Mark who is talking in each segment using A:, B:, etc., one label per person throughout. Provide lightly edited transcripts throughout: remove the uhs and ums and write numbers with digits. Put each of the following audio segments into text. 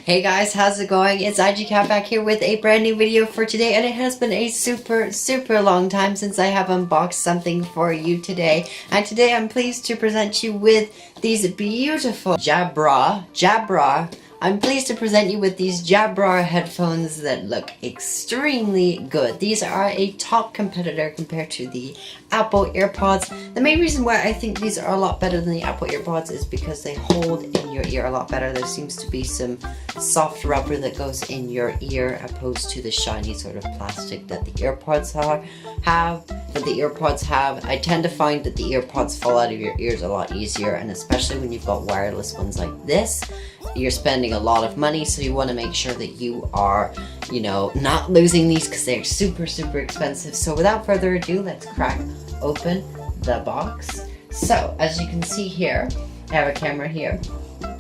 A: Hey guys, how's it going? It's IJacap back here with a brand new video for today, and it has been a super long time since I have unboxed something for you today. And today I'm pleased to present you with these beautiful Jabra. I'm pleased to present you with these Jabra headphones that look extremely good. These are a top competitor compared to the Apple Earpods. The main reason why I think these are a lot better than the Apple Earpods is because they hold in your ear a lot better. There seems to be some soft rubber that goes in your ear opposed to the shiny sort of plastic that the Earpods have. I tend to find that the Earpods fall out of your ears a lot easier, and especially when you've got wireless ones like this, you're spending a lot of money, so you want to make sure that you are, you know, not losing these because they're super expensive. So without further ado, let's crack open the box. So as you can see here, I have a camera here.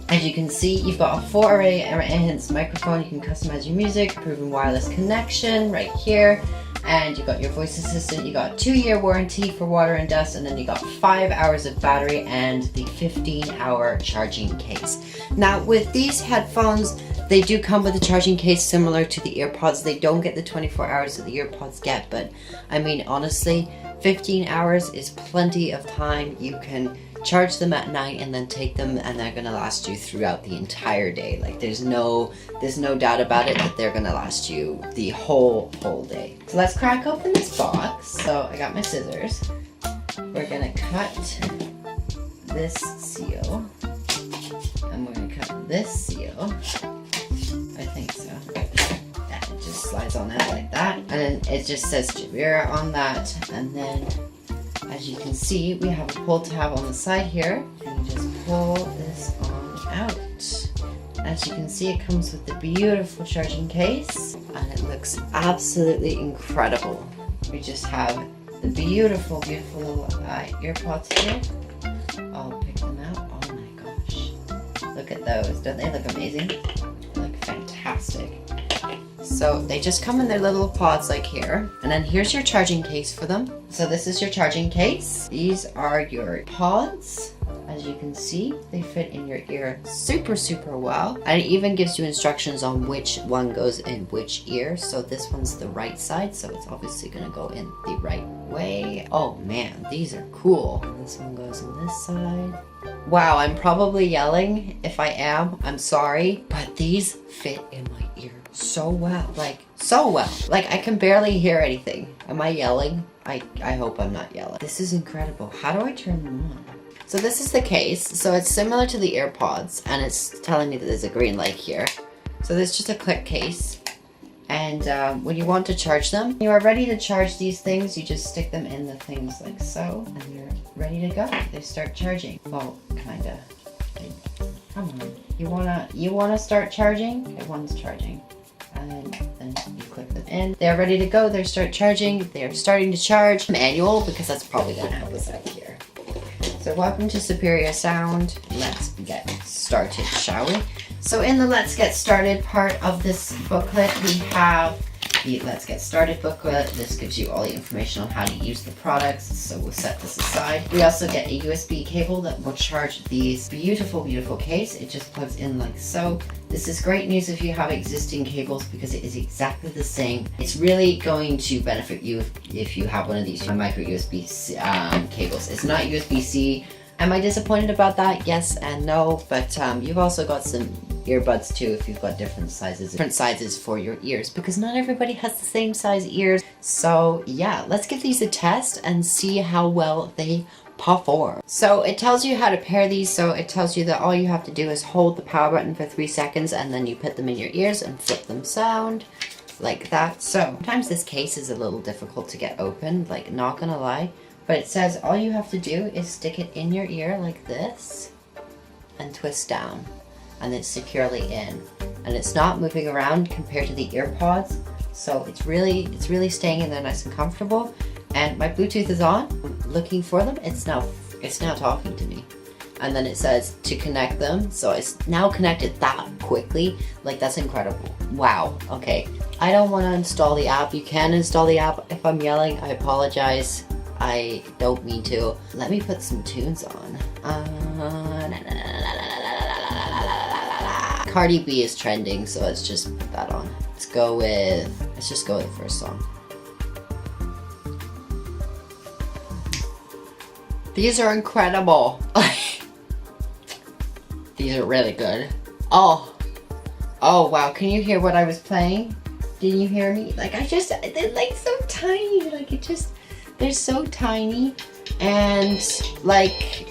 A: As you can see, you've got a 4-array enhanced microphone. You can customize your music, proven wireless connection right here. And you got your voice assistant, you got a 2-year warranty for water and dust, and then you got 5 hours of battery and the 15-hour charging case. Now with these headphones, they do come with a charging case similar to the Earpods. They don't get the 24 hours that the Earpods get, but I mean honestly, 15 hours is plenty of time. You can charge them at night and then take them, and they're gonna last you throughout the entire day. Like there's no doubt about it that they're gonna last you the whole day. So let's crack open this box. So I got my scissors. We're gonna cut this seal, and we're gonna cut this seal. I think so. Yeah, it just slides on out like that, and then it just says Jabra on that, and then as you can see, we have a pull tab on the side here, and you just pull this on out. As you can see, it comes with the beautiful charging case, and it looks absolutely incredible. We just have the beautiful little Earpods here. I'll pick them out. Oh my gosh. Look at those. Don't they look amazing? They look fantastic. So they just come in their little pods like here, and then here's your charging case for them. So this is your charging case. These are your pods. As you can see, they fit in your ear super well, and it even gives you instructions on which one goes in which ear. So this one's the right side, so it's obviously gonna go in the right way. Oh man, these are cool. This one goes on this side. Wow, I'm probably yelling. If I am, I'm sorry, but these fit in my ear so well, like so well. Like I can barely hear anything. Am I yelling? I hope I'm not yelling. This is incredible. How do I turn them on? So this is the case. So it's similar to the Earpods, and it's telling me that there's a green light here. So there's just a click case, and when you want to charge them, you are ready to charge these things, you just stick them in the things like so, and you're ready to go. They start charging. Well, kinda. Come on. You wanna start charging? Okay, one's charging. And then you click them in. They're ready to go. They start charging. They're starting to charge. Manual, because that's probably gonna help us out here. So welcome to Superior Sound. Let's get started, shall we? So in the Let's Get Started part of this booklet, we have the Let's Get Started booklet. This gives you all the information on how to use the products, so we'll set this aside. We also get a USB cable that will charge these beautiful case. It just plugs in like so. This is great news if you have existing cables, because it is exactly the same. It's really going to benefit you if you have one of these micro USB cables. It's not USB-C. Am I disappointed about that? Yes and no, but you've also got some earbuds too if you've got different sizes for your ears, because not everybody has the same size ears. So yeah, let's give these a test and see how well they perform. So it tells you how to pair these. So it tells you that all you have to do is hold the power button for 3 seconds, and then you put them in your ears and flip them sound like that. So sometimes this case is a little difficult to get open, like not gonna lie. But it says all you have to do is stick it in your ear like this and twist down, and it's securely in, and it's not moving around compared to the Earpods. So it's really staying in there nice and comfortable. And my Bluetooth is on. I'm looking for them. It's now talking to me. And then it says to connect them. So it's now connected that quickly. Like that's incredible. Wow. Okay. I don't want to install the app. You can install the app. If I'm yelling, I apologize. I don't mean to. Let me put some tunes on. Cardi B is trending, so let's just put that on. Let's just go with the first song. These are incredible. These are really good. Oh wow, can you hear what I was playing? Did you hear me? Like they're like so tiny, like they're so tiny, and like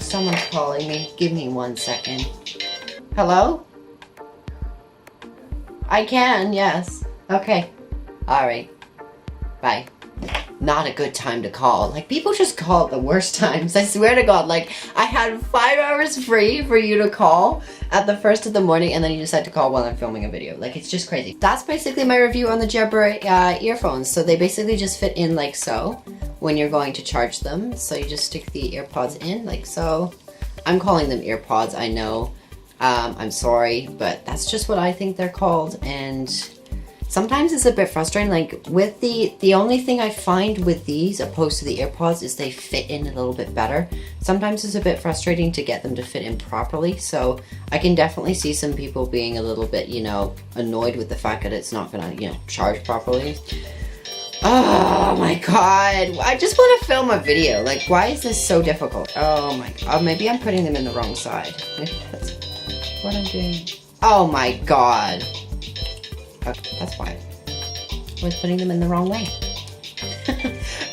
A: someone's calling me. Give me 1 second. Hello? I can, yes. Okay. Alright. Bye. Not a good time to call. Like, people just call at the worst times. I swear to God, like, I had 5 hours free for you to call at the first of the morning, and then you decide to call while I'm filming a video. Like, it's just crazy. That's basically my review on the Jabra earphones. So they basically just fit in like so when you're going to charge them. So you just stick the earpods in like so. I'm calling them earpods, I know. I'm sorry, but that's just what I think they're called, and sometimes it's a bit frustrating. Like with the only thing I find with these opposed to the AirPods is they fit in a little bit better. Sometimes it's a bit frustrating to get them to fit in properly, so I can definitely see some people being a little bit, you know, annoyed with the fact that it's not gonna, you know, charge properly. Oh my god, I just want to film a video. Like, why is this so difficult? Oh my god, maybe I'm putting them in the wrong side. Maybe that's what I'm doing. Oh my god. Okay, that's why. I was putting them in the wrong way.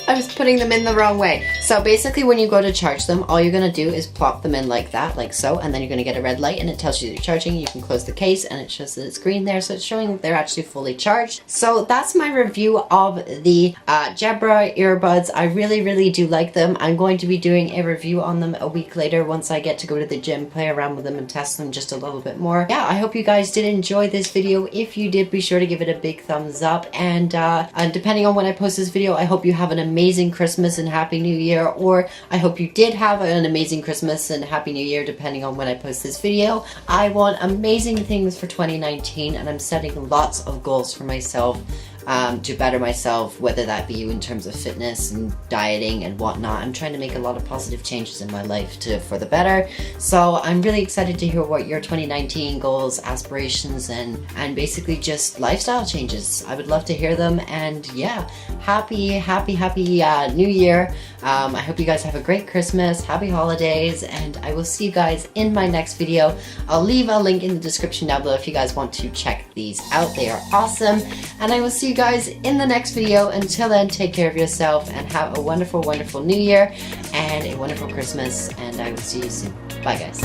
A: I was putting them in the wrong way. So basically when you go to charge them, all you're gonna do is plop them in like that, like so, and then you're gonna get a red light and it tells you that you're charging. You can close the case and it shows that it's green there, so it's showing that they're actually fully charged. So that's my review of the Jabra earbuds. I really do like them. I'm going to be doing a review on them a week later once I get to go to the gym, play around with them and test them just a little bit more. Yeah, I hope you guys did enjoy this video. If you did, be sure to give it a big thumbs up, and depending on when I post this video, I hope you have an amazing Christmas and Happy New Year, or I hope you did have an amazing Christmas and Happy New Year depending on when I post this video. I want amazing things for 2019, and I'm setting lots of goals for myself to better myself, whether that be in terms of fitness and dieting and whatnot. I'm trying to make a lot of positive changes in my life for the better. So I'm really excited to hear what your 2019 goals, aspirations, and basically just lifestyle changes. I would love to hear them, and yeah, happy New Year. I hope you guys have a great Christmas, happy holidays, and I will see you guys in my next video. I'll leave a link in the description down below if you guys want to check these out. They are awesome, and I will see you guys in the next video. Until then, take care of yourself and have a wonderful New Year and a wonderful Christmas, and I will see you soon. Bye guys.